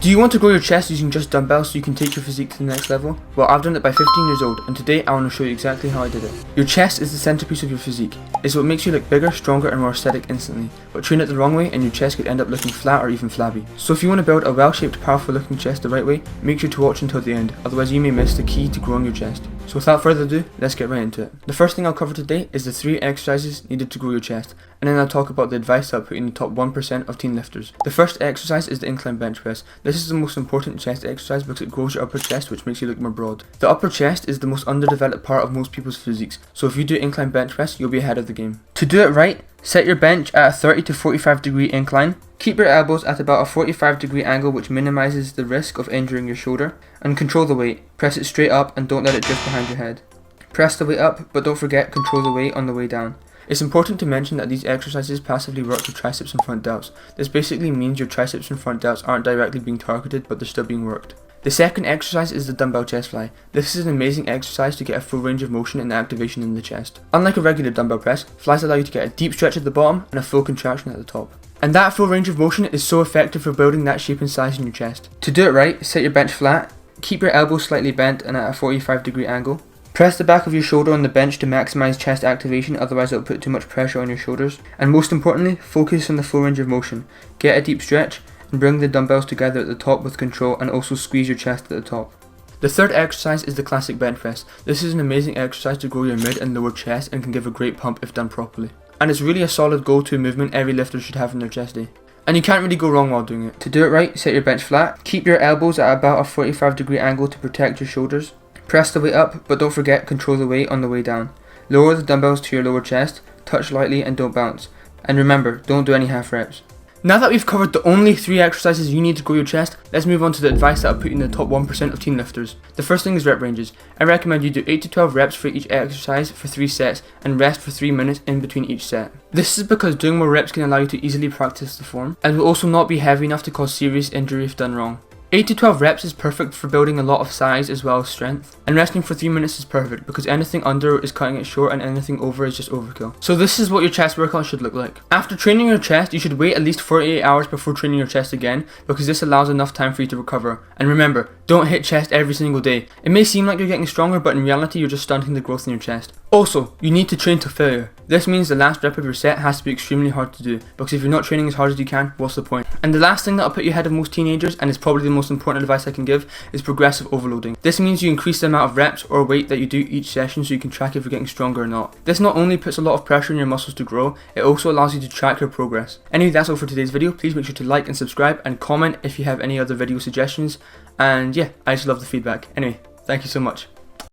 Do you want to grow your chest using just dumbbells so you can take your physique to the next level? Well, I've done it by 15 years old, and today I want to show you exactly how I did it. Your chest is the centerpiece of your physique. It's what makes you look bigger, stronger and more aesthetic instantly, but train it the wrong way and your chest could end up looking flat or even flabby. So if you want to build a well-shaped, powerful looking chest the right way, make sure to watch until the end, otherwise you may miss the key to growing your chest. So without further ado, let's get right into it. The first thing I'll cover today is the 3 exercises needed to grow your chest, and then I'll talk about the advice I'll put in the top 1% of teen lifters. The first exercise is the incline bench press. This is the most important chest exercise because it grows your upper chest, which makes you look more broad. The upper chest is the most underdeveloped part of most people's physiques, so if you do incline bench press, you'll be ahead of the game. To do it right, set your bench at a 30 to 45 degree incline. Keep your elbows at about a 45 degree angle, which minimizes the risk of injuring your shoulder, and control the weight. Press it straight up and don't let it drift behind your head. Press the weight up, but don't forget control the weight on the way down. It's important to mention that these exercises passively work your triceps and front delts. This basically means your triceps and front delts aren't directly being targeted, but they're still being worked. The second exercise is the dumbbell chest fly. This is an amazing exercise to get a full range of motion and activation in the chest. Unlike a regular dumbbell press, flies allow you to get a deep stretch at the bottom and a full contraction at the top. And that full range of motion is so effective for building that shape and size in your chest. To do it right, set your bench flat, keep your elbows slightly bent and at a 45 degree angle. Press the back of your shoulder on the bench to maximize chest activation, otherwise it will put too much pressure on your shoulders. And most importantly, focus on the full range of motion. Get a deep stretch and bring the dumbbells together at the top with control, and also squeeze your chest at the top. The third exercise is the classic bench press. This is an amazing exercise to grow your mid and lower chest and can give a great pump if done properly. And it's really a solid go-to movement every lifter should have in their chest day. And you can't really go wrong while doing it. To do it right, set your bench flat. Keep your elbows at about a 45 degree angle to protect your shoulders. Press the weight up, but don't forget control the weight on the way down. Lower the dumbbells to your lower chest, touch lightly and don't bounce. And remember, don't do any half reps. Now that we've covered the only 3 exercises you need to grow your chest, let's move on to the advice that I'll put in the top 1% of teen lifters. The first thing is rep ranges. I recommend you do 8 to 12 reps for each exercise for 3 sets and rest for 3 minutes in between each set. This is because doing more reps can allow you to easily practice the form, and will also not be heavy enough to cause serious injury if done wrong. 8 to 12 reps is perfect for building a lot of size as well as strength, and resting for 3 minutes is perfect because anything under is cutting it short and anything over is just overkill. So this is what your chest workout should look like. After training your chest, you should wait at least 48 hours before training your chest again, because this allows enough time for you to recover. And remember, don't hit chest every single day. It may seem like you're getting stronger, but in reality you're just stunting the growth in your chest. Also, you need to train to failure. This means the last rep of your set has to be extremely hard to do, because if you're not training as hard as you can, what's the point? And the last thing that will put you ahead of most teenagers, and is probably the most important advice I can give, is progressive overloading. This means you increase the amount of reps or weight that you do each session so you can track if you're getting stronger or not. This not only puts a lot of pressure on your muscles to grow, it also allows you to track your progress. Anyway, that's all for today's video. Please make sure to like and subscribe and comment if you have any other video suggestions. And yeah, I just love the feedback. Anyway, thank you so much.